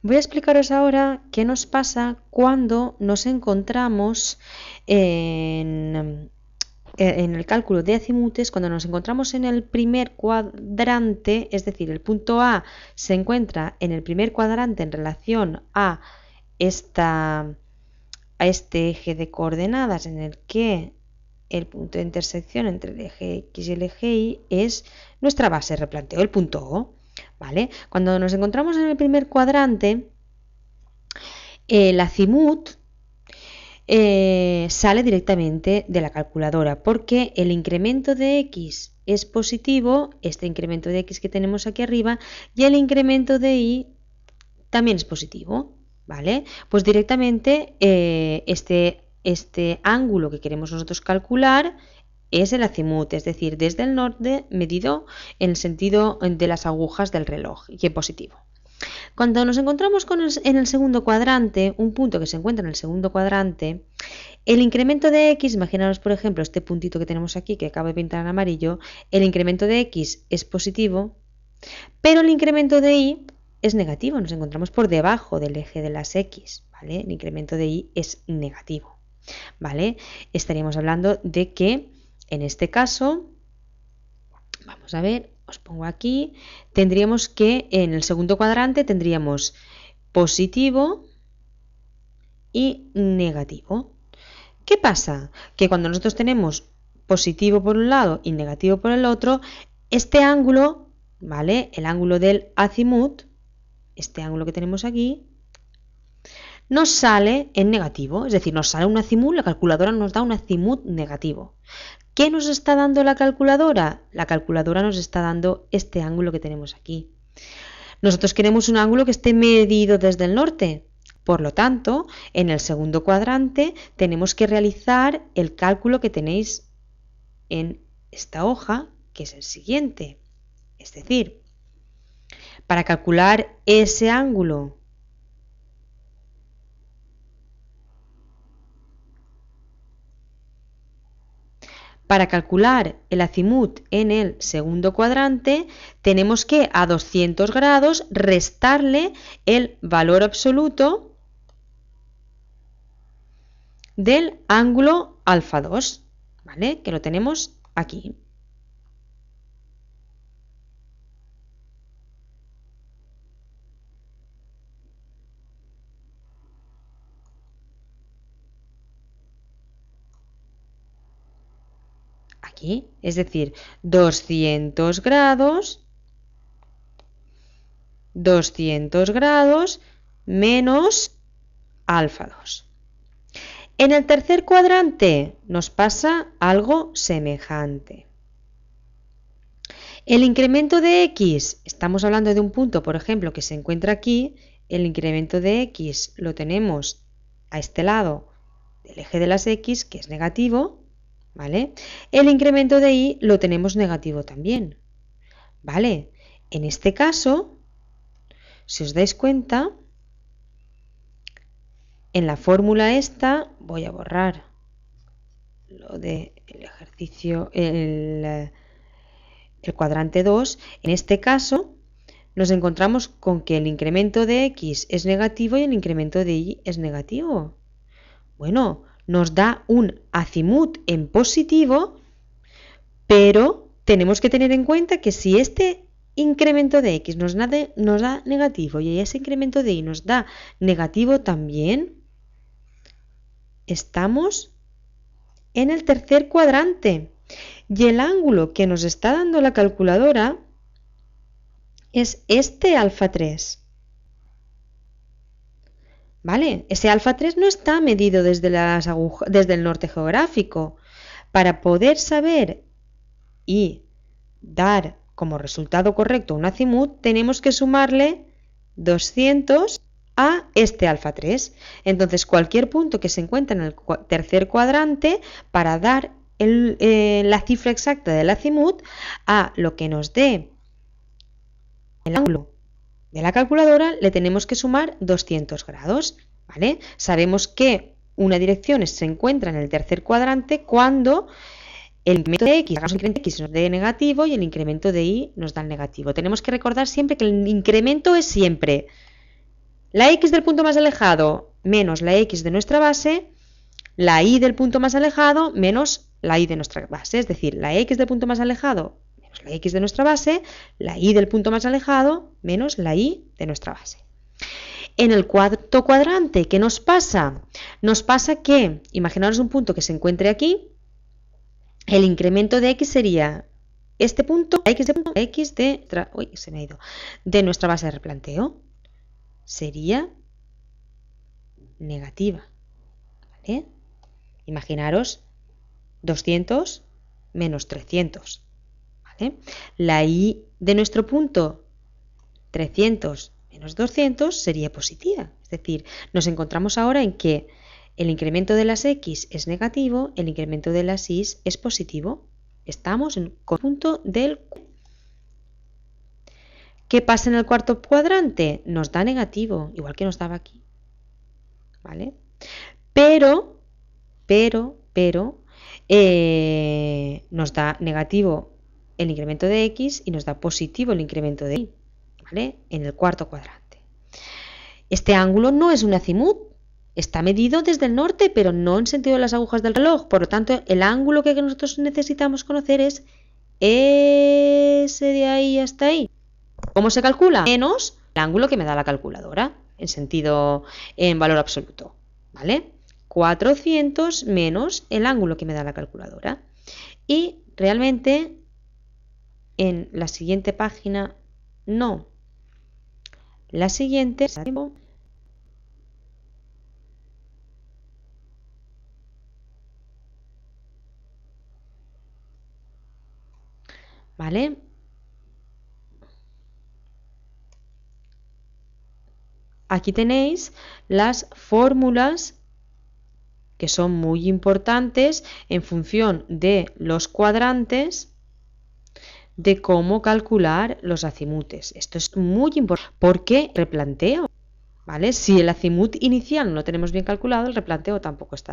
Voy a explicaros ahora qué nos pasa cuando nos encontramos en el cálculo de acimutes, cuando nos encontramos en el primer cuadrante, es decir, el punto A se encuentra en el primer cuadrante en relación a este eje de coordenadas en el que el punto de intersección entre el eje X y el eje Y es nuestra base de replanteo, el punto O. ¿Vale? Cuando nos encontramos en el primer cuadrante, el acimut sale directamente de la calculadora porque el incremento de X es positivo, este incremento de X que tenemos aquí arriba, y el incremento de Y también es positivo, ¿vale? Pues directamente este ángulo que queremos nosotros calcular es el acimut, es decir, desde el norte medido en el sentido de las agujas del reloj, y en positivo. Cuando nos encontramos en el segundo cuadrante, un punto que se encuentra en el segundo cuadrante, el incremento de X, imaginaos por ejemplo este puntito que tenemos aquí que acabo de pintar en amarillo, el incremento de X es positivo, pero el incremento de Y es negativo, nos encontramos por debajo del eje de las X, ¿vale? El incremento de Y es negativo, ¿vale? Estaríamos hablando de que en este caso, vamos a ver, os pongo aquí, tendríamos que en el segundo cuadrante tendríamos positivo y negativo. ¿Qué pasa? Que cuando nosotros tenemos positivo por un lado y negativo por el otro, este ángulo, ¿vale? El ángulo del acimut, este ángulo que tenemos aquí, nos sale en negativo, es decir, nos sale un acimut, la calculadora nos da un acimut negativo. ¿Qué nos está dando la calculadora? La calculadora nos está dando este ángulo que tenemos aquí. Nosotros queremos un ángulo que esté medido desde el norte. Por lo tanto, en el segundo cuadrante tenemos que realizar el cálculo que tenéis en esta hoja, que es el siguiente. Es decir, para calcular ese ángulo para calcular el acimut en el segundo cuadrante, tenemos que a 200 grados restarle el valor absoluto del ángulo alfa 2, ¿vale? Que lo tenemos aquí. Aquí, es decir, 200 grados menos alfa 2. En el tercer cuadrante nos pasa algo semejante. El incremento de X, estamos hablando de un punto, por ejemplo, que se encuentra aquí, el incremento de X lo tenemos a este lado del eje de las X, que es negativo, ¿vale? El incremento de Y lo tenemos negativo también, ¿vale? En este caso, si os dais cuenta, en la fórmula esta, voy a borrar lo del ejercicio, el cuadrante 2, en este caso nos encontramos con que el incremento de X es negativo y el incremento de Y es negativo. Bueno, nos da un acimut en positivo, pero tenemos que tener en cuenta que si este incremento de X nos da negativo y ese incremento de Y nos da negativo también, estamos en el tercer cuadrante. Y el ángulo que nos está dando la calculadora es este alfa 3. ¿Vale? Ese alfa 3 no está medido desde el norte geográfico. Para poder saber y dar como resultado correcto un acimut, tenemos que sumarle 200 a este alfa 3. Entonces, cualquier punto que se encuentre en el tercer cuadrante, para dar la cifra exacta del acimut a lo que nos dé el ángulo de la calculadora, le tenemos que sumar 200 grados, ¿vale? Sabemos que una dirección se encuentra en el tercer cuadrante cuando el incremento de X, el incremento de X nos dé negativo y el incremento de Y nos da el negativo. Tenemos que recordar siempre que el incremento es siempre la x del punto más alejado menos la x de nuestra base, la y del punto más alejado menos la y de nuestra base, es decir, la x del punto más alejado menos la x de nuestra base, la y del punto más alejado menos la y de nuestra base. En el cuarto cuadrante, ¿qué nos pasa? Nos pasa que, imaginaros un punto que se encuentre aquí, el incremento de x sería este punto, x de nuestra base de replanteo, sería negativa. ¿Vale? Imaginaros 200 menos 300. ¿Vale? La y de nuestro punto 300 menos 200 sería positiva. Es decir, nos encontramos ahora en que el incremento de las x es negativo, el incremento de las y es positivo. Estamos en el conjunto del... ¿Qué pasa en el cuarto cuadrante? Nos da negativo, igual que nos daba aquí. ¿Vale? Pero nos da negativo el incremento de x y nos da positivo el incremento de y, ¿vale? En el cuarto cuadrante. Este ángulo no es un azimut, está medido desde el norte, pero no en sentido de las agujas del reloj. Por lo tanto, el ángulo que nosotros necesitamos conocer es ese de ahí hasta ahí. ¿Cómo se calcula? Menos el ángulo que me da la calculadora, en valor absoluto, ¿vale? 400 menos el ángulo que me da la calculadora. Y realmente en la siguiente página no. La siguiente, ¿vale? Aquí tenéis las fórmulas que son muy importantes en función de los cuadrantes de cómo calcular los azimutes. Esto es muy importante porque replanteo, ¿vale? Si el azimut inicial no lo tenemos bien calculado, el replanteo tampoco está.